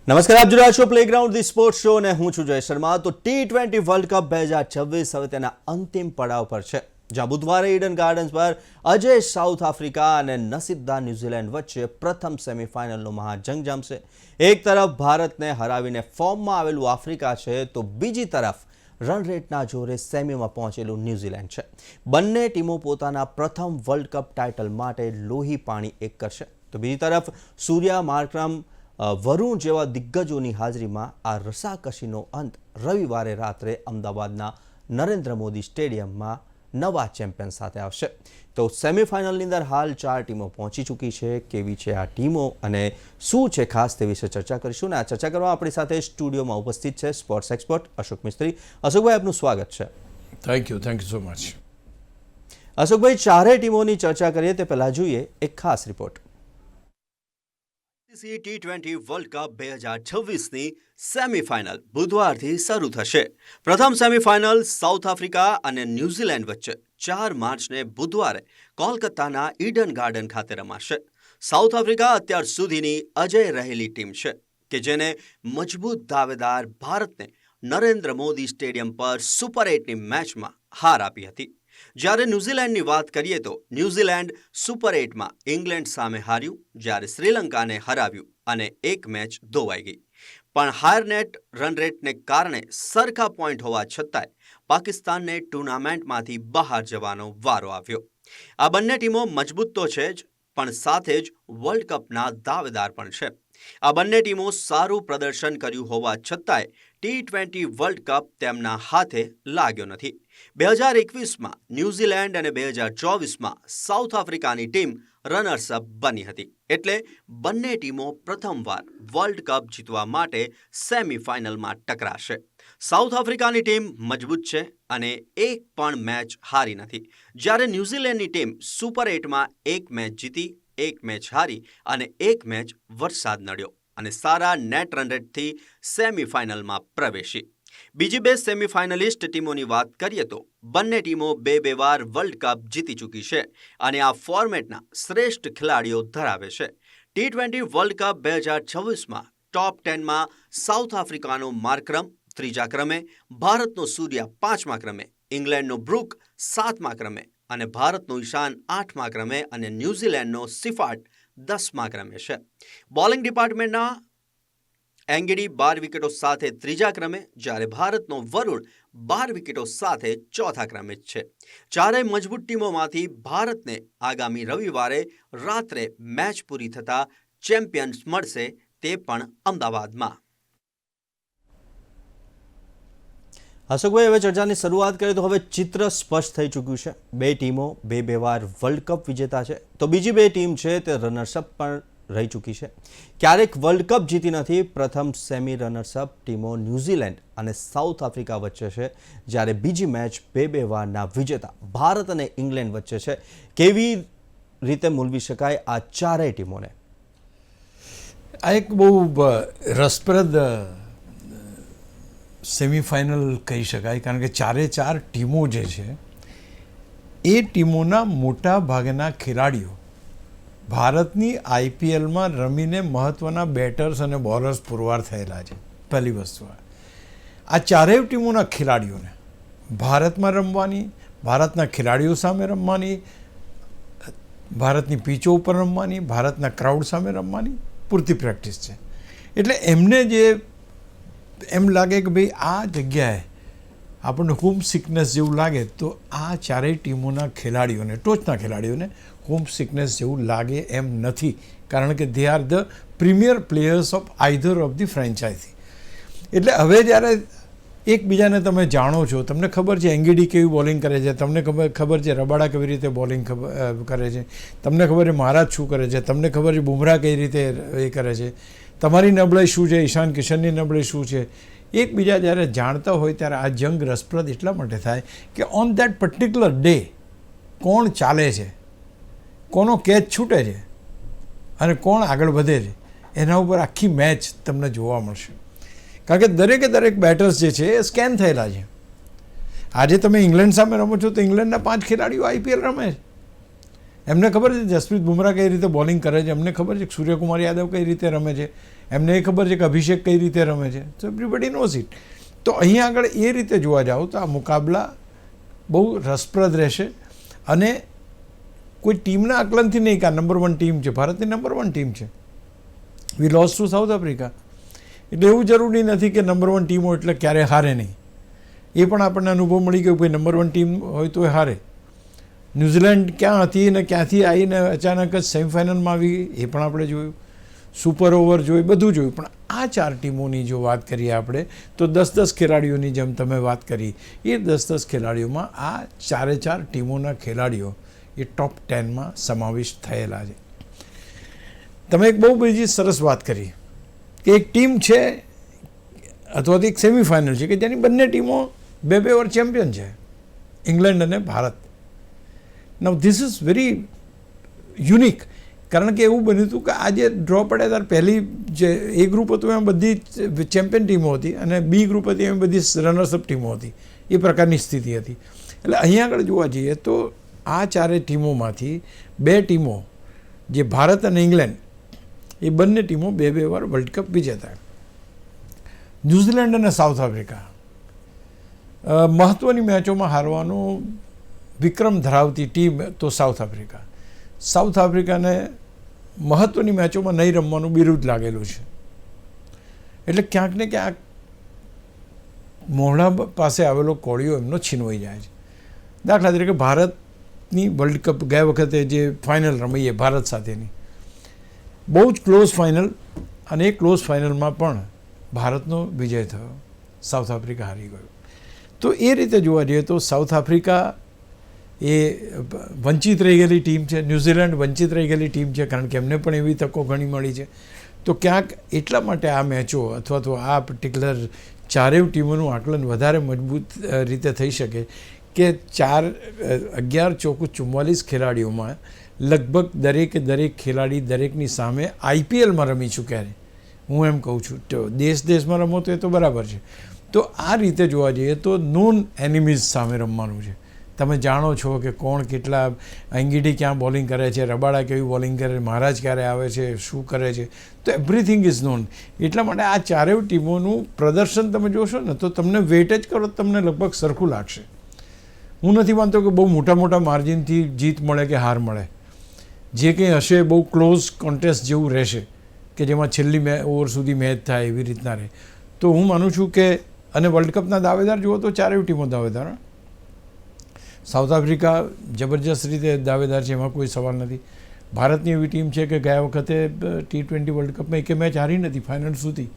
નમસ્કાર, આપ જોઈ રહ્યા છો પ્લેગ્રાઉન્ડ ધી સ્પોર્ટ્સ શો અને હું છું જય શર્મા. તો T20 વર્લ્ડ કપ 2026 હવે તેના અંતિમ પડાવ પર છે, જ્યાં બુધવારે ઈડન ગાર્ડન્સ પર અજય સાઉથ આફ્રિકા અને નસીબદાર ન્યૂઝીલેન્ડ વચ્ચે પ્રથમ સેમીફાઇનલનો મહાજંગ જામશે. એક તરફ ભારતને હરાવીને ફોર્મમાં આવેલું આફ્રિકા છે, તો બીજી તરફ રન રેટના જોરે સેમીમાં પહોંચેલું ન્યૂઝીલેન્ડ છે. બંને ટીમો પોતાના પ્રથમ વર્લ્ડ કપ ટાઇટલ માટે લોહી પાણી એક કરશે. તો બીજી તરફ સૂર્યા, માર્કરમ, વરુણ જેવા દિગ્ગજોની હાજરીમાં આ રસાકસીનો અંત રવિવારે રાત્રે અમદાવાદના નરેન્દ્ર મોદી સ્ટેડિયમમાં નવા ચેમ્પિયન સાથે આવશે. તો સેમીફાઇનલની અંદર હાલ 4 ટીમો પહોંચી ચૂકી છે. કેવી છે આ ટીમો અને શું છે ખાસ તે વિશે ચર્ચા કરીશું. અને આ ચર્ચા કરવા આપણી સાથે સ્ટુડિયોમાં ઉપસ્થિત છે સ્પોર્ટ્સ એક્સપર્ટ અશોક મિસ્ત્રી. અશોકભાઈ, આપનું સ્વાગત છે. Thank you so much. અશોકભાઈ, ચારેય ટીમોની ચર્ચા કરીએ તે પહેલાં જોઈએ એક ખાસ રિપોર્ટ. T20 વર્લ્ડ કપ 2026ની સેમીફાઇનલ બુધવારથી શરૂ થશે. પ્રથમ સેમીફાઇનલ સાઉથ આફ્રિકા અને ન્યૂઝીલેન્ડ વચ્ચે 4 માર્ચને બુધવારે કોલકાતાના ઈડન ગાર્ડન ખાતે રમાશે. સાઉથ આફ્રિકા અત્યાર સુધીની અજય રહેલી ટીમ છે કે જેને મજબૂત દાવેદાર ભારતને નરેન્દ્ર મોદી સ્ટેડિયમ પર સુપર 8ની મેચમાં હાર આપી હતી. જ્યારે ન્યૂઝીલેન્ડની વાત કરીએ તો ન્યૂઝીલેન્ડ સુપર 8માં ઇંગ્લેન્ડ સામે હાર્યું, જ્યારે શ્રીલંકાને હરાવ્યું અને એક મેચ ધોવાઈ ગઈ. પણ હાયર નેટ રન રેટને કારણે સરખા પોઈન્ટ હોવા છતાંય પાકિસ્તાનને ટુર્નામેન્ટમાંથી બહાર જવાનો વારો આવ્યો. આ બંને ટીમો મજબૂત તો છે જ, પણ સાથે જ વર્લ્ડ કપના દાવેદાર પણ છે. આ બંને ટીમો સારું પ્રદર્શન કર્યું હોવા છતાંય T20 વર્લ્ડ કપ તેમના હાથે લાગ્યો નથી. 2021માં ન્યૂઝીલેન્ડ અને 2024માં સાઉથ આફ્રિકાની ટીમ રનર્સઅપ બની હતી. એટલે બંને ટીમો પ્રથમવાર વર્લ્ડ કપ જીતવા માટે સેમીફાઇનલમાં ટકરાશે. સાઉથ આફ્રિકાની ટીમ મજબૂત છે અને એક પણ મેચ હારી નથી, જ્યારે ન્યૂઝીલેન્ડની ટીમ સુપર 8માં એક મેચ જીતી, એક મેચ હારી અને એક મેચ વરસાદ નડ્યો અને સારા નેટ રન રેટથી સેમીફાઇનલમાં પ્રવેશી. બીજી બે સેમીફાઇનલિસ્ટ ટીમોની વાત કરીએ તો બંને ટીમો બે વાર વર્લ્ડ કપ જીતી ચૂકી છે અને આ ફોર્મેટના શ્રેષ્ઠ ખેલાડીઓ ધરાવે છે. T20 વર્લ્ડ કપ 2026માં ટોપ 10માં સાઉથ આફ્રિકાનો માર્કરમ 3જા ક્રમે, ભારતનો સૂર્યા 5મા ક્રમે, ઇંગ્લેન્ડનો બ્રુક 7મા ક્રમે અને ભારતનો ઈશાન 8મા ક્રમે અને ન્યૂઝીલેન્ડનો સિફાટ 10મા ક્રમે છે. બોલિંગ ડિપાર્ટમેન્ટના એંગેડી 12 વિકેટો સાથે 3જા ક્રમે, જ્યારે ભારતનો વરુણ 12 વિકેટો સાથે 4થા ક્રમે છે. ચારેય મજબૂત ટીમોમાંથી ભારતને આગામી રવિવારે રાત્રે મેચ પૂરી થતા ચેમ્પિયન્સ મળશે, તે પણ અમદાવાદમાં. અશોકભાઈ, હવે ચર્ચાની શરૂઆત કરીએ તો હવે ચિત્ર સ્પષ્ટ થઈ ચૂક્યું છે. બે ટીમો બે વાર વર્લ્ડ કપ વિજેતા છે, તો બીજી બે ટીમ છે તે રનર્સઅપ પણ રહી ચૂકી છે. ક્યારેક વર્લ્ડ કપ જીતી નથી. પ્રથમ સેમી રનર્સઅપ ટીમો ન્યૂઝીલેન્ડ અને સાઉથ આફ્રિકા વચ્ચે છે, જ્યારે બીજી મેચ બે વારના વિજેતા ભારત અને ઇંગ્લેન્ડ વચ્ચે છે. કેવી રીતે મૂલવી શકાય આ ચારેય ટીમોને? આ એક બહુ રસપ્રદ સેમીફાઇનલ કહી શકાય, કારણ કે ચાર ટીમો જે છે એ ટીમોના મોટા ભાગના ખેલાડીઓ ભારતની IPLમાં રમીને મહત્ત્વના બેટર્સ અને બોલર્સ પુરવાર થયેલા છે. પહેલી વસ્તુ, આ ચારેય ટીમોના ખેલાડીઓને ભારતમાં રમવાની, ભારતના ખેલાડીઓ સામે રમવાની, ભારતની પીચો ઉપર રમવાની, ભારતના ક્રાઉડ સામે રમવાની પૂરતી પ્રેક્ટિસ છે. એટલે એમને જે એમ લાગે કે ભાઈ આ જગ્યાએ આપણને હોમ સિકનેસ જેવું લાગે, તો આ ચારેય ટીમોના ખેલાડીઓને, ટોચના ખેલાડીઓને હોમ સિકનેસ જેવું લાગે એમ નથી, કારણ કે they are the premier players of either of the franchise. એટલે હવે જ્યારે એકબીજાને તમે જાણો છો, તમને ખબર છે એંગેડી કેવી બોલિંગ કરે છે, તમને ખબર છે રબાડા કેવી રીતે બોલિંગ કરે છે, તમને ખબર છે મહારાજ શું કરે છે, તમને ખબર છે બુમરાહ કઈ રીતે એ કરે છે, તમારી નબળાઈ શું છે, ઈશાન કિશનની નબળાઈ શું છે. એકબીજા જ્યારે જાણતા હોય ત્યારે આ જંગ રસપ્રદ એટલા માટે થાય કે ઓન દેટ પર્ટિક્યુલર ડે કોણ ચાલે છે, કોનો કેચ છૂટે છે અને કોણ આગળ વધે છે, એના ઉપર આખી મેચ તમને જોવા મળશે. કારણ કે દરેક બેટર્સ જે છે એ સ્કેન થયેલા છે. આજે તમે ઇંગ્લેન્ડ સામે રમો છો તો ઇંગ્લેન્ડના 5 ખેલાડીઓ IPL રમે છે, એમને ખબર છે જસપ્રીત બુમરાહ કઈ રીતે બોલિંગ કરે છે, એમને ખબર છે કે સૂર્યકુમાર યાદવ કઈ રીતે રમે છે, એમને એ ખબર છે કે અભિષેક કઈ રીતે રમે છે. તો એવરીબડી નોઝ ઇટ. તો અહીંયા આગળ એ રીતે જોવા જાઓ તો આ મુકાબલા બહુ રસપ્રદ રહેશે. અને કોઈ ટીમના આકલનથી નહીં કે આ નંબર 1 ટીમ છે, ભારતની નંબર 1 ટીમ છે. વી લોસ ટુ સાઉથ આફ્રિકા. એટલે એવું જરૂરી નથી કે નંબર 1 ટીમ હોય એટલે ક્યારે હારે નહીં. એ પણ આપણને અનુભવ મળી ગયો ભાઈ નંબર 1 ટીમ હોય તો એ હારે. ન્યૂઝીલેન્ડ ક્યાં હતી ને ક્યાંથી આવીને અચાનક જ સેમિફાઇનલમાં આવી ગઈ એ પણ આપણે જોયું. સુપર ઓવર જોઈ, બધું જોયું. પણ આ 4 ટીમોની જો વાત કરીએ આપણે તો 10-10 ખેલાડીઓની જેમ તમે વાત કરી, એ 10-10 ખેલાડીઓમાં આ 4 ટીમોના ખેલાડીઓ એ ટોપ 10માં સમાવિષ્ટ થયેલા છે. તમે એક બહુ બીજી સરસ વાત કરી કે એક ટીમ છે અથવા તો એક સેમિફાઇનલ છે કે જેની બંને ટીમો 2 વાર ચેમ્પિયન છે, ઇંગ્લેન્ડ અને ભારત. નાઉ ધીસ ઇઝ વેરી યુનિક. કારણ કે એવું બન્યું હતું કે આ જે ડ્રો પડ્યા ત્યારે પહેલી જે એ ગ્રુપ હતું એમાં બધી ચેમ્પિયન ટીમો હતી અને બી ગ્રુપ હતી એમાં બધી રનર્સઅપ ટીમો હતી. એ પ્રકારની સ્થિતિ હતી. એટલે અહીંયા આગળ જોવા જઈએ તો આ 4 ટીમોમાંથી 2 ટીમો જે ભારત અને ઇંગ્લેન્ડ એ બંને ટીમો 2 વાર વર્લ્ડ કપ વિજેતા. ન્યૂઝીલેન્ડ અને સાઉથ આફ્રિકા મહત્ત્વની મેચોમાં હારવાનો વિક્રમ ધરાવતી ટીમ તો સાઉથ આફ્રિકા. સાઉથ આફ્રિકાને મહત્ત્વની મેચોમાં નહીં રમવાનું બિરુદ લાગેલું છે. એટલે ક્યાંક ને ક્યાંક મોહડા પાસે આવેલો કોળિયો એમનો છીનવાઈ જાય છે. દાખલા તરીકે ભારતની વર્લ્ડ કપ ગયા વખતે જે ફાઇનલ રમીએ ભારત સાથેની, બહુ જ ક્લોઝ ફાઇનલ, અને એ ક્લોઝ ફાઇનલમાં પણ ભારતનો વિજય થયો, સાઉથ આફ્રિકા હારી ગયું. તો એ રીતે જોવા જઈએ તો સાઉથ આફ્રિકા એ વંચિત રહી ગયેલી ટીમ છે, ન્યૂઝીલેન્ડ વંચિત રહી ગયેલી ટીમ છે કારણ કે એમને પણ એવી તકો ઘણી મળી છે. તો ક્યાંક એટલા માટે આ મેચો અથવા તો આ પર્ટિક્યુલર 4 ટીમોનું આકલન વધારે મજબૂત રીતે થઈ શકે કે 11 ચોકુ 44 ખેલાડીઓમાં લગભગ દરેક ખેલાડી દરેકની સામે IPLમાં રમી ચૂક્યા છે. હું એમ કહું છું તો દેશમાં રમો તો એ તો બરાબર છે. તો આ રીતે જોવા જઈએ તો નોન એનિમીઝ સામે રમવાનું છે. તમે જાણો છો કે કોણ કેટલા, અંગીડી ક્યાં બોલિંગ કરે છે, રબાડા કેવી બોલિંગ કરે, મહારાજ ક્યારે આવે છે, શું કરે છે, તો એવરીથિંગ ઇઝ નોન. એટલા માટે આ 4 ટીમોનું પ્રદર્શન તમે જોશો ને તો તમને વેઇટ જ કરો તમને લગભગ સરખું લાગશે. હું નથી માનતો કે બહુ મોટા માર્જિનથી જીત મળે કે હાર મળે. જે કંઈ હશે બહુ ક્લોઝ કોન્ટેસ્ટ જેવું રહેશે કે જેમાં છેલ્લી ઓવર સુધી મેચ થાય એવી રીતના રહે. તો હું માનું છું કે અને વર્લ્ડ કપના દાવેદાર જુઓ તો 4 ટીમો દાવેદાર. સાઉથ આફ્રિકા જબરજસ્ત રીતે દાવેદાર છે, એમાં કોઈ સવાલ નથી. ભારતની એવી ટીમ છે કે ગયા વખતે T20 વર્લ્ડ કપમાં એક મેચ હારી નથી ફાઇનલ સુધી,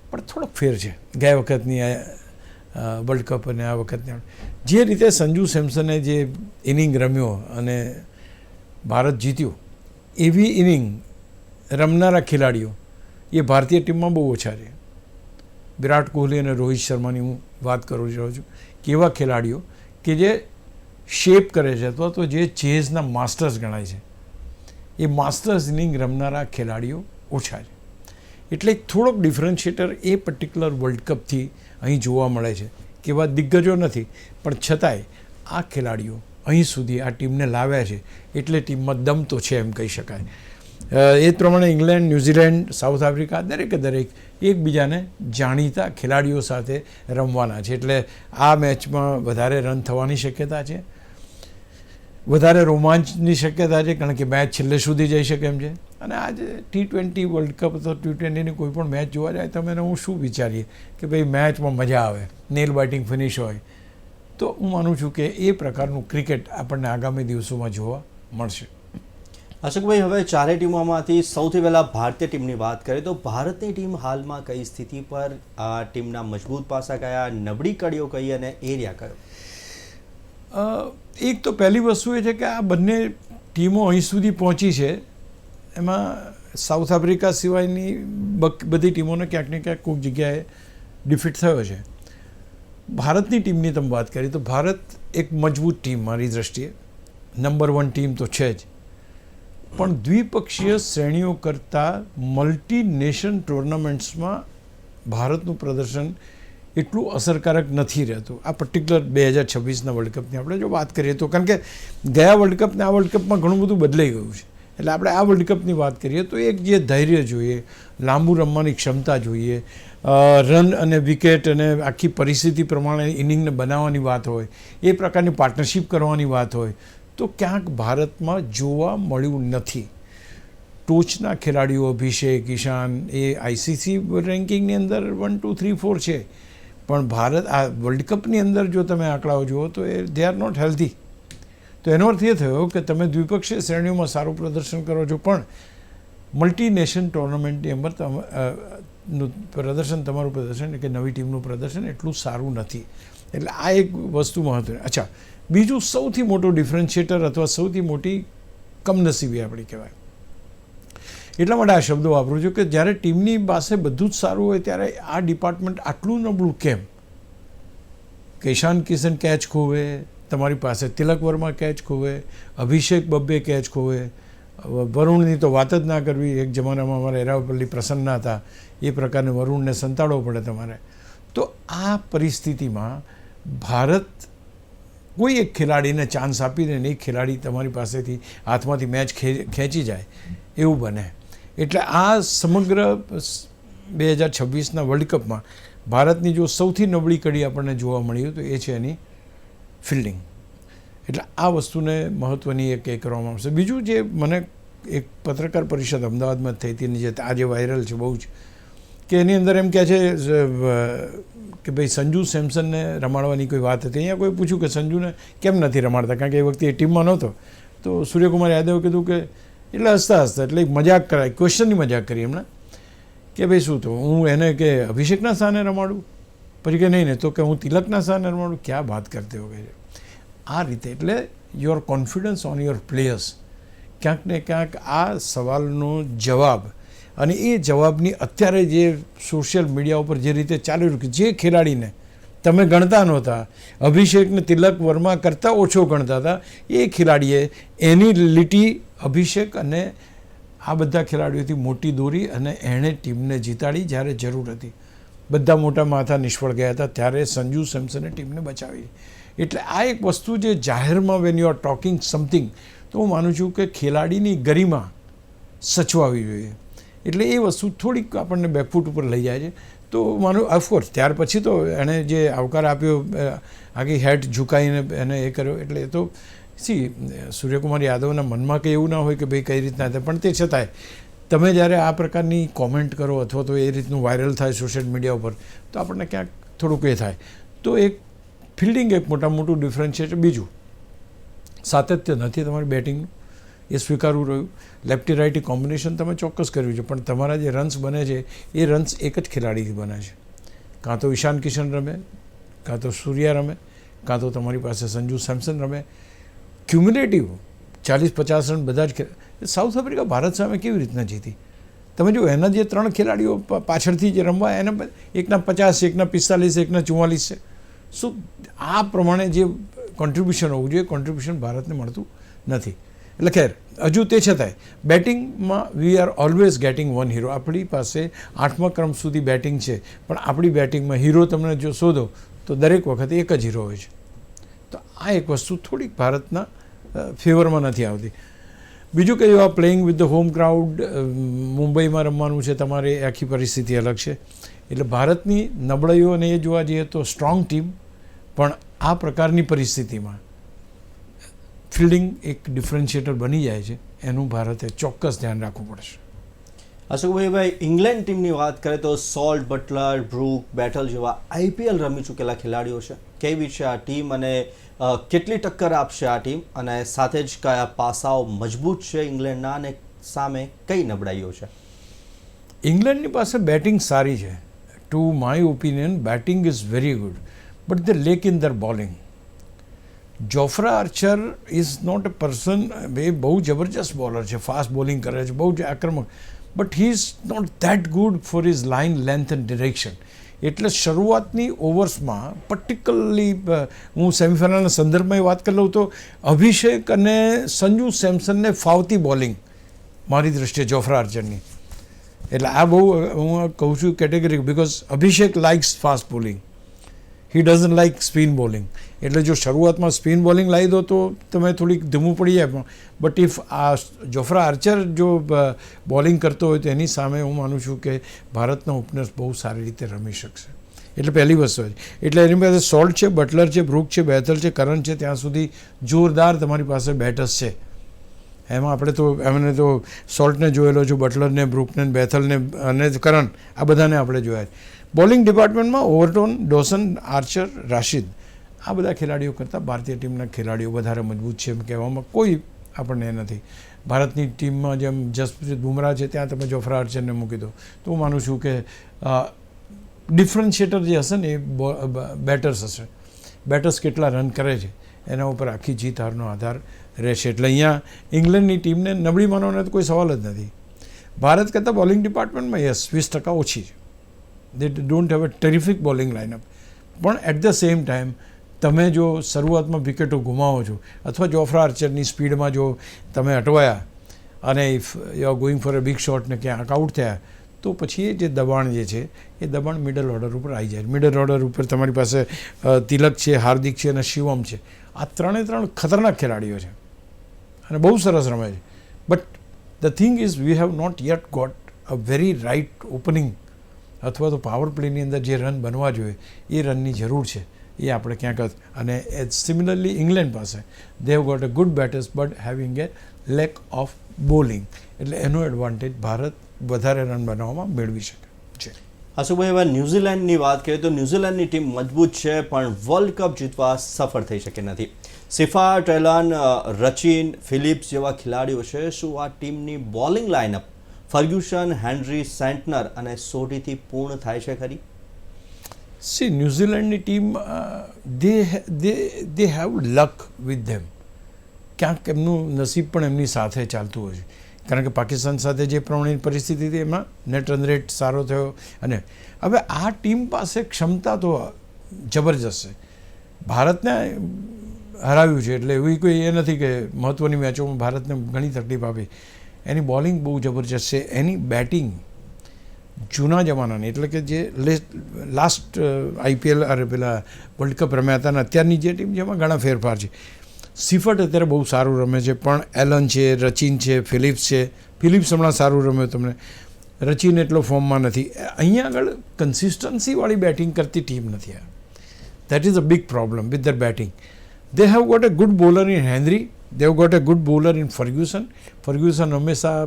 પણ થોડોક ફેર છે ગયા વખતની વર્લ્ડ કપ અને આ વખતની. જે રીતે સંજુ સેમસને જે ઇનિંગ રમ્યો અને ભારત જીત્યું, એવી ઇનિંગ રમનારા ખેલાડીઓ એ ભારતીય ટીમમાં બહુ ઓછા છે. વિરાટ કોહલી અને રોહિત શર્માની હું વાત કરું રહ્યો છું કે એવા ખેલાડીઓ કે જે શેપ કરે છે અથવા તો જે ચેઝના માસ્ટર્સ ગણાય છે, એ માસ્ટર્સ ઇનિંગ રમનારા ખેલાડીઓ ઓછા છે. એટલે થોડોક ડિફરન્શિએટર એ પર્ટિક્યુલર વર્લ્ડ કપથી અહીં જોવા મળે છે કે એવા દિગ્ગજો નથી, પણ છતાંય આ ખેલાડીઓ અહીં સુધી આ ટીમને લાવ્યા છે એટલે ટીમમાં દમ તો છે એમ કહી શકાય. એ જ પ્રમાણે ઇંગ્લેન્ડ, ન્યૂઝીલેન્ડ, સાઉથ આફ્રિકા દરેક એકબીજાને જાણીતા ખેલાડીઓ સાથે રમવાના છે. એટલે આ મેચમાં વધારે રન થવાની શક્યતા છે, વધારે રોમાંચની શક્યતા છે કારણ કે મેચ છેલ્લે સુધી જઈ શકે એમ છે. અને આજે T20 વર્લ્ડ કપ અથવા T20ની કોઈ પણ મેચ જોવા જાય તો અમે હું શું વિચારીએ કે ભાઈ મેચમાં મજા આવે, નેલ બાઇટિંગ ફિનિશ હોય. તો હું માનું છું કે એ પ્રકારનું ક્રિકેટ આપણને આગામી દિવસોમાં જોવા મળશે. અશોકભાઈ, હવે 4 ટીમોમાંથી સૌથી પહેલાં ભારતીય ટીમની વાત કરીએ તો ભારતની ટીમ હાલમાં કઈ સ્થિતિ પર, આ ટીમના મજબૂત પાસા કયા, નબળી કડીઓ કઈ અને એરિયા કયો? એક તો પહેલી વસ્તુ એ છે કે આ બંને ટીમો અહીં સુધી પહોંચી છે, એમાં સાઉથ આફ્રિકા સિવાયની બધી ટીમોને ક્યાંક ને ક્યાંક કોઈક જગ્યાએ ડિફીટ થયો છે. ભારતની ટીમની તમે વાત કરી તો ભારત એક મજબૂત ટીમ મારી દૃષ્ટિએ, નંબર 1 ટીમ તો છે જ, પણ દ્વિપક્ષીય શ્રેણીઓ કરતાં મલ્ટી નેશન ટુર્નામેન્ટ્સમાં ભારતનું પ્રદર્શન એટલું અસરકારક નથી રહેતું. આ પર્ટિક્યુલર 2026ના વર્લ્ડ કપની આપણે જો વાત કરીએ તો, કારણ કે ગયા વર્લ્ડ કપને આ વર્લ્ડ કપમાં ઘણું બધું બદલાઈ ગયું છે. એટલે આપણે આ વર્લ્ડ કપની વાત કરીએ તો એક જે ધૈર્ય જોઈએ, લાંબુ રમવાની ક્ષમતા જોઈએ, રન અને વિકેટ અને આખી પરિસ્થિતિ પ્રમાણે ઇનિંગને બનાવવાની વાત હોય, એ પ્રકારની પાર્ટનરશિપ કરવાની વાત હોય, તો ક્યાંક ભારતમાં જોવા મળ્યું નથી. ટોચના ખેલાડીઓ અભિષેક, ઈશાન એ ICC રેન્કિંગની અંદર 1, 2, 3, 4 છે, પણ ભારત આ વર્લ્ડ કપની અંદર જો તમે આંકડાઓ જુઓ તો એ દે આર નોટ હેલ્ધી. તો એનો અર્થ એ થયો કે તમે દ્વિપક્ષીય શ્રેણીઓમાં સારું પ્રદર્શન કરો છો, પણ મલ્ટીનેશન ટુર્નામેન્ટની અંદર તમારું પ્રદર્શન કે નવી ટીમનું પ્રદર્શન એટલું સારું નથી. એટલે આ એક વસ્તુ મહત્વની. અચ્છા, બીજું સૌથી મોટું ડિફરન્શિએટર અથવા સૌથી મોટી કમનસીબી આપણી કહેવાય. એટલા માટે આ શબ્દો વાપરું છું કે જ્યારે ટીમની પાસે બધું જ સારું હોય ત્યારે આ ડિપાર્ટમેન્ટ આટલું નબળું કેમ? કે ઈશાન કિશન કેચ ખોવે, તમારી પાસે તિલક વર્મા કેચ ખોવે, અભિષેક બબ્બે કેચ ખોવે, વરુણની તો વાત જ ના કરવી. એક જમાનામાં અમારા એરાવપલ્લી પ્રસન્ન હતા, એ પ્રકારને વરુણને સંતાડવો પડે તમારે. તો આ પરિસ્થિતિમાં ભારત કોઈ એક ખેલાડીને ચાન્સ આપીને એક ખેલાડી તમારી પાસેથી હાથમાંથી મેચ ખેંચી જાય એવું બને. એટલે આ સમગ્ર 2026ના વર્લ્ડ કપમાં ભારતની જો સૌથી નબળી કડી આપણને જોવા મળી તો એ છે એની ફિલ્ડિંગ. એટલે આ વસ્તુને મહત્ત્વની એક એ કરવામાં આવશે. બીજું જે મને એક પત્રકાર પરિષદ અમદાવાદમાં થઈ હતી, જે આજે વાયરલ છે બહુ જ, કે એની અંદર એમ કહે છે કે ભાઈ સંજુ સેમસનને રમાડવાની કોઈ વાત હતી. અહીંયા કોઈ પૂછ્યું કે સંજુને કેમ નથી રમાડતા, કારણ કે એ વખતે એ ટીમમાં નહોતો. તો સૂર્યકુમાર યાદવે કીધું કે એટલે હસતા એટલે મજાક કરાય, ક્વેશ્ચનની મજાક કરી એમણે કે ભાઈ શું તો હું એને કે અભિષેકના સ્થાને રમાડું, પછી કે નહીં ને તો કે હું તિલકના સ્થાને રમાડું, ક્યાં વાત કરતે હો ગઈ. આ રીતે એટલે your confidence on your players, ક્યાંક ને ક્યાંક આ સવાલનો જવાબ, અને એ જવાબની અત્યારે જે સોશિયલ મીડિયા ઉપર જે રીતે ચાલી રહ્યું કે જે ખેલાડીને તમે ગણતા નહોતા, અભિષેકને તિલક વર્મા કરતાં ઓછો ગણતા હતા, એ ખેલાડીએ એની લીટી અભિષેક અને આ બધા ખેલાડીઓથી મોટી દોરી અને એણે ટીમને જીતાડી જ્યારે જરૂર હતી. બધા મોટા માથા નિષ્ફળ ગયા હતા ત્યારે સંજુ સેમસને ટીમને બચાવી. એટલે આ એક વસ્તુ જે જાહેરમાં when you are talking something, તો હું માનું છું કે ખેલાડીની ગરિમા સચવાવી જોઈએ. એટલે એ વસ્તુ થોડીક આપણને બેકફૂટ ઉપર લઈ જાય છે. તો માનું ઓફકોર્સ ત્યાર પછી તો એણે જે આવકાર આપ્યો, આખી હેડ ઝુકાઈને એને એ કર્યો, એટલે એ તો સૂર્યકુમાર યાદવના મનમાં કંઈ એવું ના હોય કે ભાઈ કઈ રીતના થાય, પણ તે છતાંય તમે જ્યારે આ પ્રકારની કોમેન્ટ કરો અથવા તો એ રીતનું વાયરલ થાય સોશિયલ મીડિયા ઉપર, તો આપણને ક્યાંક થોડુંક એ થાય. તો એક ફિલ્ડિંગ એક મોટું ડિફરન્શિએટર. બીજું સાતત્ય નથી તમારી બેટિંગનું, એ સ્વીકારવું રહ્યું. લેફ્ટી રાઇટી કોમ્બિનેશન તમે ચોક્કસ કર્યું છે, પણ તમારા જે રન્સ બને છે એ રન્સ એક જ ખેલાડીથી બને છે. કાં તો ઈશાન કિશન રમે, કાં તો સૂર્યા રમે, કાં તો તમારી પાસે સંજુ સેમસન રમે. ક્યુમ્યુલેટિવ 40-50 રન બધા જ. સાઉથ આફ્રિકા ભારત સામે કેવી રીતના જીતી તમે જો, એના જે 3 ખેલાડીઓ પાછળથી જે રમવા, એના એકના 50, એકના 45, એકના 44 છે. શું આ પ્રમાણે જે કોન્ટ્રીબ્યુશન હોવું જોઈએ, કોન્ટ્રીબ્યુશન ભારતને મળતું નથી. એટલે ખેર, હજુ તે છતાંય બેટિંગમાં we are always getting one hero. આપણી પાસે 8મા ક્રમ સુધી બેટિંગ છે, પણ આપણી બેટિંગમાં હીરો તમને જો શોધો તો દરેક વખતે એક જ હીરો હોય છે. તો આ એક વસ્તુ થોડીક ભારતના ફેવરમાં નથી આવતી. બીજું કે આ playing with the home crowd, મુંબઈમાં રમવાનું છે તમારે, આખી પરિસ્થિતિ અલગ છે. એટલે ભારતની નબળાઈઓને એ જોવા જઈએ તો સ્ટ્રોંગ ટીમ, પણ આ પ્રકારની પરિસ્થિતિમાં ફિલ્ડિંગ એક ડિફરન્શિએટર બની જાય છે, એનું ભારતે ચોક્કસ ધ્યાન રાખવું પડશે. અશોકભાઈ, ઇંગ્લેન્ડ ટીમની વાત કરીએ તો સોલ્ટ, બટલર, બ્રુક, બેટલ જેવા IPL રમી ચૂકેલા ખેલાડીઓ છે. કેવી છે આ ટીમ અને કેટલી ટક્કર આપશે આ ટીમ, અને સાથે જ કયા પાસાઓ મજબૂત છે ઇંગ્લેન્ડના અને સામે કઈ નબળાઈઓ છે? ઇંગ્લેન્ડની પાસે બેટિંગ સારી છે. To my opinion batting is very good, but they lack in their bowling. Jofra Archer is not a person, એ બહુ જબરજસ્ત બોલર છે, ફાસ્ટ બોલિંગ કરે છે, બહુ જ આક્રમક, but he is not that good for his line length and direction. એટલે શરૂઆતની ઓવર્સમાં પર્ટિક્યુલરલી હું સેમિફાઇનલના સંદર્ભમાં વાત કરી લઉં તો અભિષેક અને સંજુ સેમસનને ફાવતી બોલિંગ મારી દૃષ્ટિએ જોફ્રા આર્ચરની. એટલે આ બહુ હું કહું છું category, because Abhishek likes fast bowling he doesn't like spin bowling. એટલે જો શરૂઆતમાં સ્પિન બોલિંગ લાવી દો તો તમે થોડીક ધીમું પડી જાય, પણ બટ ઇફ આ જોફ્રા આર્ચર જો બોલિંગ કરતો હોય તો એની સામે હું માનું છું કે ભારતના ઓપનર્સ બહુ સારી રીતે રમી શકશે. એટલે પહેલી વસ્તુ છે. એટલે એની પાસે સોલ્ટ છે, બટલર છે, બ્રુક છે, બેથલ છે, કરન છે, ત્યાં સુધી જોરદાર તમારી પાસે બેટર્સ છે. એમાં આપણે તો એમને તો સોલ્ટને જોયેલો છું, બટલરને, બ્રુકને, બેથલને અને કરન, આ બધાને આપણે જોયા. બોલિંગ ડિપાર્ટમેન્ટમાં ઓવરટોન, ડોસન, આર્ચર, રાશિદ, આ બધા ખેલાડીઓ કરતાં ભારતીય ટીમના ખેલાડીઓ વધારે મજબૂત છે એમ કહેવામાં કોઈ આપણને નથી. ભારતની ટીમમાં જેમ જસપ્રીત બુમરાહ છે, ત્યાં તમે જોફ્રા આર્ચરને મૂકી દો તો હું માનું છું કે ડિફરન્શિએટર જે હશે ને એ બેટર્સ હશે. બેટર્સ કેટલા રન કરે છે એના ઉપર આખી જીત હારનો આધાર રહેશે. એટલે અહીંયા ઇંગ્લેન્ડની ટીમને નબળી માનવાનો તો કોઈ સવાલ જ નથી. ભારત કરતાં બોલિંગ ડિપાર્ટમેન્ટમાં યસ 20% ઓછી છે. દે don't have a terrific bowling line-up. પણ એટ ધ સેમ ટાઈમ તમે જો શરૂઆતમાં વિકેટો ગુમાવો છો અથવા જોફ્રા આર્ચરની સ્પીડમાં જો તમે અટવાયા અને if you are going for a big shot ને ક્યાંક આઉટ થયા તો પછી એ જે દબાણ જે છે એ દબાણ મિડલ ઓર્ડર ઉપર આવી જાય. મિડલ ઓર્ડર ઉપર તમારી પાસે તિલક છે, હાર્દિક છે અને શિવમ છે. આ ત્રણે ખતરનાક ખેલાડીઓ છે અને બહુ સરસ રમે છે. But the thing is we have not yet got a very right opening અથવા તો પાવર પ્લેની અંદર જે રન બનવા જોઈએ એ રનની જરૂર છે. એ આપણે ક્યાંક અને સિમિલરલી ઇંગ્લેન્ડ પાસે they have got a good batters but having a lack of bowling. એટલે એનો એડવાન્ટેજ ભારત વધારે રન બનાવવામાં મેળવી શકે છે. આશુભાઈ, હવે ન્યૂઝીલેન્ડની વાત કરીએ તો ન્યૂઝીલેન્ડની ટીમ મજબૂત છે પણ વર્લ્ડ કપ જીતવા સફળ થઈ શકે નથી. સિફા, ટેલન, રચિન, ફિલિપ્સ જેવા ખેલાડીઓ છે. શું આ ટીમની bowling lineup Ferguson, Henry, Santner અને સોઢીથી પૂર્ણ થાય છે ખરી? સી, ન્યૂઝીલેન્ડની team they have luck with them. ક્યાંક એમનું નસીબ પણ એમની સાથે ચાલતું હોય છે. કારણ કે પાકિસ્તાન સાથે જે પ્રમાણેની પરિસ્થિતિ હતી એમાં નેટ રન રેટ સારો થયો. અને હવે આ ટીમ પાસે ક્ષમતા તો જબરજસ્ત છે. ભારતને હરાવ્યું છે એટલે એવી કોઈ એ નથી કે મહત્ત્વની મેચોમાં ભારતને ઘણી તકલીફ આપી. એની બોલિંગ બહુ જબરજસ્ત છે. એની બેટિંગ જૂના જમાનાની એટલે કે જે લાસ્ટ આઈપીએલ અરે પેલા વર્લ્ડ કપ રમ્યા હતા અને અત્યારની જે ટીમ છે એમાં ઘણા ફેરફાર છે. સિફટ અત્યારે બહુ સારું રમે છે પણ એલન છે, રચિન છે, ફિલિપ્સ છે. ફિલિપ્સ હમણાં સારું રમ્યો તમને. રચિન એટલો ફોર્મમાં નથી. અહીંયા આગળ કન્સિસ્ટન્સીવાળી બેટિંગ કરતી ટીમ નથી. That is a big problem with their batting. They have got a good bowler in Henry, they have got a good bowler in Ferguson. Ferguson હંમેશા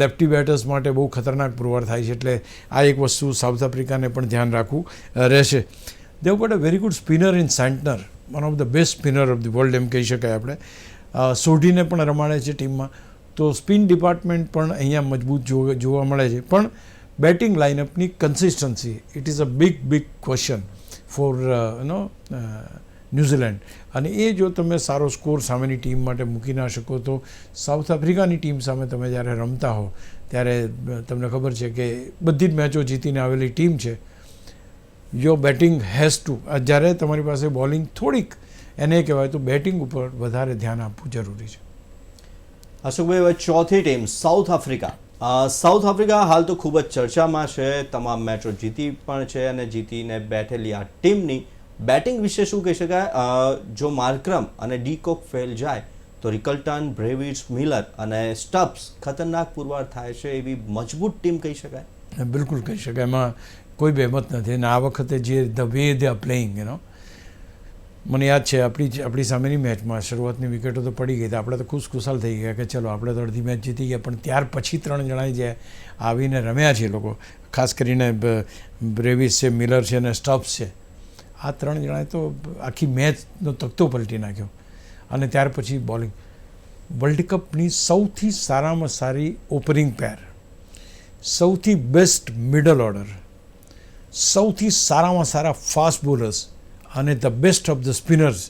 લેફ્ટી બેટર્સ માટે બહુ ખતરનાક પુરવાર થાય છે. એટલે આ એક વસ્તુ સાઉથ આફ્રિકાને પણ ધ્યાન રાખવું રહેશે. They have got a very good spinner in Santner, one of the best spinner of the world એમ કહી શકાય આપણે. સોઢીને પણ રમાડે છે ટીમમાં. તો સ્પિન ડિપાર્ટમેન્ટ પણ અહીંયા મજબૂત જોવા મળે છે. પણ બેટિંગ લાઇનઅપની consistency it is a big question for New Zealand. અને એ જો તમે સારો સ્કોર સામેની ટીમ માટે મૂકી ના શકો તો સાઉથ આફ્રિકાની ટીમ સામે તમે જ્યારે રમતા હો ત્યારે તમને ખબર છે કે બધી જ મેચો જીતીને આવેલી ટીમ છે. યોર બેટિંગ હેઝ ટુ, જ્યારે તમારી પાસે બોલિંગ થોડીક એને કહેવાય તો બેટિંગ ઉપર વધારે ધ્યાન આપવું જરૂરી છે. અશોકભાઈ, હવે ચોથી team south Africa. South Africa હાલ તો ખૂબ જ ચર્ચામાં છે. તમામ મેચો જીતી પણ છે અને જીતીને બેઠેલી આ ટીમની બેટિંગ વિશે શું કહી શકાય? જો માર્ક્રમ અને ડી કોક ફેલ જાય તો રિકલ્ટન, બ્રેવિટ્સ, મિલર અને સ્ટબ્સ ખતરનાક પુરવાર થાય છે એવી મજબૂત ટીમ કહી શકાય? બિલકુલ કહી શકાય. એમાં કોઈ બહેમત નથી. અને આ વખતે જે the way they are playing મને યાદ છે આપણી સામેની મેચમાં શરૂઆતની વિકેટો તો પડી ગઈ. આપણે તો ખુશખુશાલ થઈ ગયા કે ચલો આપણે તો અડધી મેચ જીતી ગયા. પણ ત્યાર પછી 3 જણા જે આવીને રમ્યા છે લોકો, ખાસ કરીને બ્રેવિસ છે, મિલર છે અને સ્ટબ્સ છે, આ 3 જણાએ તો આખી મેચનો તખ્તો પલટી નાખ્યો. અને ત્યાર પછી બોલિંગ, વર્લ્ડ કપની સૌથી સારામાં સારી ઓપનિંગ પેર, સૌથી બેસ્ટ મિડલ ઓર્ડર, સૌથી સારામાં સારા ફાસ્ટ બોલર્સ અને the best of the spinners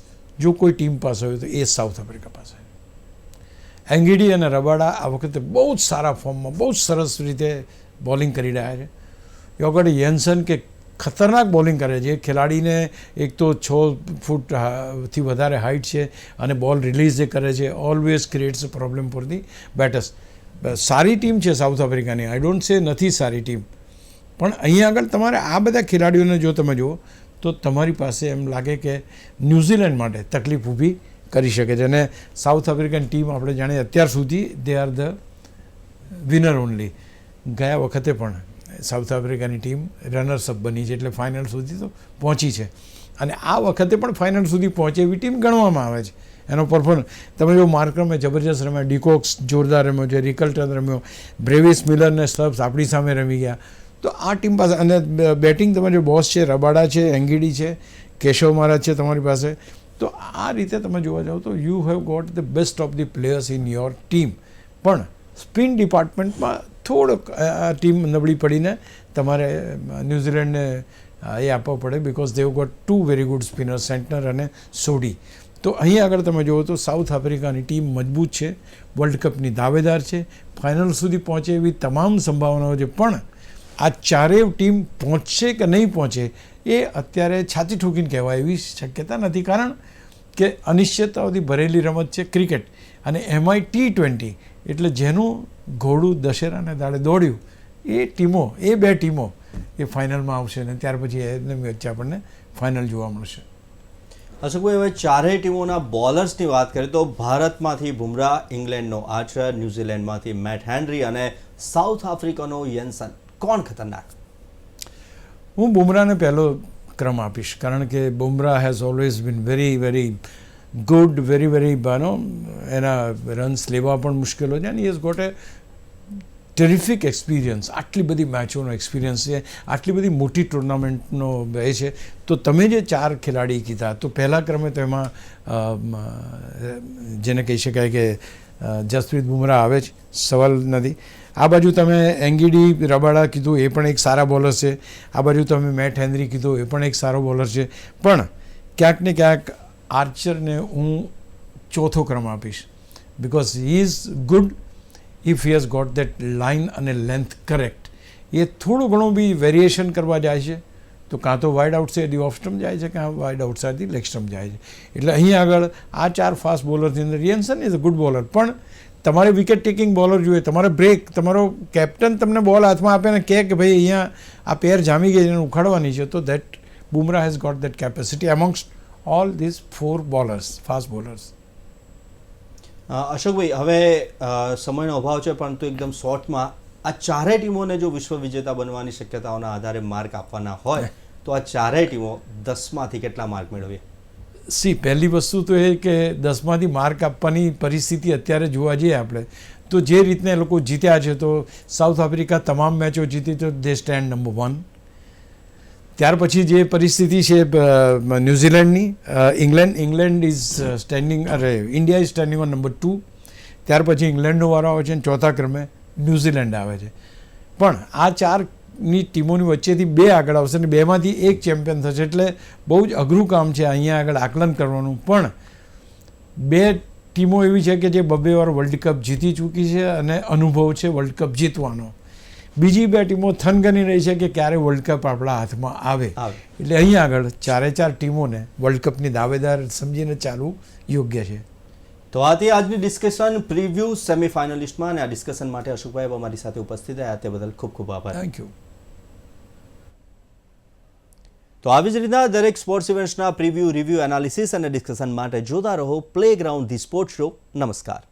જો કોઈ ટીમ પાસે હોય તો એ સાઉથ આફ્રિકા પાસે. એંગીડી અને રબાડા આ વખતે બહુ જ સારા ફોર્મમાં બહુ જ સરસ રીતે બોલિંગ કરી રહ્યા છે. યોગડ યેન્સન કે ખતરનાક બોલિંગ કરે છે. ખેલાડીને એક તો 6 ફૂટથી વધારે હાઇટ છે અને બોલ રિલીઝ જે કરે છે always creates a problem for the betters. સારી ટીમ છે સાઉથ આફ્રિકાની, આઈ ડોન્ટ સે નથી સારી ટીમ. પણ અહીંયા આગળ તમારે આ બધા ખેલાડીઓને જો તમે જુઓ તો તમારી પાસે એમ લાગે કે ન્યૂઝીલેન્ડ માટે તકલીફ ઊભી કરી શકે છે. અને સાઉથ આફ્રિકન ટીમ આપણે જાણીએ અત્યાર સુધી દે આર ધ વિનર ઓનલી. ગયા વખતે પણ સાઉથ આફ્રિકાની ટીમ રનર્સઅપ બની છે, એટલે ફાઇનલ સુધી તો પહોંચી છે. અને આ વખતે પણ ફાઇનલ સુધી પહોંચે એવી ટીમ ગણવામાં આવે છે. એનો પરફોર્મન્સ તમે જો માર્કરમે જબરજસ્ત રમ્યા, ડિકોક્સ જોરદાર રમ્યો છે, રિકલ્ટન રમ્યો, બ્રેવિસ મિલર ને સ્લબ્સ આપણી સામે રમી ગયા. તો આ ટીમ પાસે અને બેટિંગ તમારી બોસ છે, રબાડા છે, એંગીડી છે, કેશવ મહારાજ છે તમારી પાસે. તો આ રીતે તમે જોવા જાઓ તો you have got the best of the players in your team. પણ સ્પિન ડિપાર્ટમેન્ટમાં થોડોક ટીમ નબળી પડીને તમારે ન્યૂઝીલેન્ડને એ આપવો પડે, because they've got 2 very good spinner, Santner અને સોડી. તો અહીં આગળ તમે જુઓ તો સાઉથ આફ્રિકાની ટીમ મજબૂત છે, વર્લ્ડ કપની દાવેદાર છે, ફાઇનલ સુધી પહોંચે એવી તમામ સંભાવનાઓ છે. પણ આ ચારેય ટીમ પહોંચશે કે નહીં પહોંચે એ અત્યારે છાતી ઠોકીને કહેવાય એવી શક્યતા નથી, કારણ કે અનિશ્ચિતતાઓથી ભરેલી રમત છે ક્રિકેટ, અને એમાંય T20, એટલે જેનું ઘોડું દશેરાને દાડે દોડ્યું એ ટીમો, એ બે ટીમો એ ફાઇનલમાં આવશે અને ત્યાર પછી એની વચ્ચે આપણને ફાઇનલ જોવા મળશે. અશોકભાઈ, હવે ચારેય ટીમોના બોલર્સની વાત કરીએ તો ભારતમાંથી બુમરાહ, ઇંગ્લેન્ડનો આર્ચર, ન્યૂઝીલેન્ડમાંથી મેટ હેનરી અને સાઉથ આફ્રિકાનો યેન્સન, કોણ ખતરનાક? હું બુમરાહને પહેલો ક્રમ આપીશ, કારણ કે Bumrah has always been very very good, very very એના રન્સ લેવા પણ મુશ્કેલો છે, અને he has got a terrific experience. આટલી બધી મેચોનો એક્સપિરિયન્સ છે, આટલી બધી મોટી ટુર્નામેન્ટનો એ છે. તો તમે જે 4 ખેલાડી કીધા, તો પહેલા ક્રમે તો એમાં જેને કહી શકાય કે જસપ્રીત બુમરાહ આવે જ, સવાલ નથી. આ બાજુ તમે એંગીડી રબાડા કીધું, એ પણ એક સારા બોલર છે. આ બાજુ તમે મેટ હેનરી કીધું, એ પણ એક સારો બોલર છે. પણ ક્યાંક ને ક્યાંક આર્ચરને હું ચોથો ક્રમ આપીશ, because he is good if he has got that line અને લેન્થ કરેક્ટ. એ થોડું ઘણું બી વેરિએશન કરવા જાય છે તો કાં તો વાઇડ આઉટસાઇડ ઓફ સ્ટમ્પ જાય છે, કાં વાઇડ આઉટસાઇડથી લેગ સ્ટમ્પ જાય છે. એટલે અહીં આગળ આ 4 ફાસ્ટ બોલરની અંદર યેન્સન ઇઝ અ ગુડ બોલર, પણ તમારે વિકેટ ટેકિંગ બોલર જોઈએ, તમારે બ્રેક, તમારો કેપ્ટન તમને બોલ હાથમાં આપે ને કહે કે ભાઈ અહીંયા આ પેર જામી ગઈ એને ઉખાડવાની છે, તો that Bumrah has got that capacity amongst all these 4 bowlers, fast bowlers. અશોકભાઈ, હવે સમયનો અભાવ છે, પરંતુ એકદમ શોર્ટમાં આ ચારેય ટીમોને જો વિશ્વ વિજેતા બનવાની શક્યતાઓના આધારે માર્ક આપવાના હોય તો આ ચારેય ટીમો 10માંથી કેટલા માર્ક મેળવીએ? પહેલી વસ્તુ તો એ કે 10માંથી માર્ક આપવાની પરિસ્થિતિ અત્યારે જોવા જઈએ આપણે તો જે રીતના એ લોકો જીત્યા છે, તો સાઉથ આફ્રિકા તમામ મેચો જીતી તો દે સ્ટેન્ડ નંબર 1. ત્યાર પછી જે પરિસ્થિતિ છે ન્યૂઝીલેન્ડની, England is standing, India is standing on number 2. ત્યાર પછી ઇંગ્લેન્ડનો વારો આવે છે અને ચોથા ક્રમે ન્યૂઝીલેન્ડ આવે છે. પણ આ 4ની ટીમોની વચ્ચેથી 2 આગળ આવશે અને 2માંથી 1 ચેમ્પિયન થશે, એટલે બહુ જ અઘરું કામ છે અહીંયા આગળ આકલન કરવાનું. પણ 2 ટીમો એવી છે કે જે 2 વાર વર્લ્ડ કપ જીતી ચૂકી છે અને અનુભવ છે વર્લ્ડ કપ જીતવાનો. બીજી 2 ટીમો થનગની રહી છે કે ક્યારે વર્લ્ડ કપ આપણા હાથમાં આવે. એટલે અહીં આગળ 4 ટીમોને વર્લ્ડ કપની દાવેદાર સમજીને ચાલવું યોગ્ય છે. તો આથી આજની ડિસ્કશન પ્રિવ્યુ સેમીફાઇનલિસ્ટમાં, અને આ ડિસ્કશન માટે અશોકભાઈ અમારી સાથે ઉપસ્થિત રહ્યા તે બદલ ખૂબ ખૂબ આભાર. Thank you. તો આવી જ રીતના દરેક સ્પોર્ટ્સ ઇવેન્ટ્સના પ્રિવ્યુ, રિવ્યુ, એનાલિસિસ અને ડિસ્કશન માટે જોતા રહો પ્લેગ્રાઉન્ડ ધી સ્પોર્ટ્સ શો. નમસ્કાર.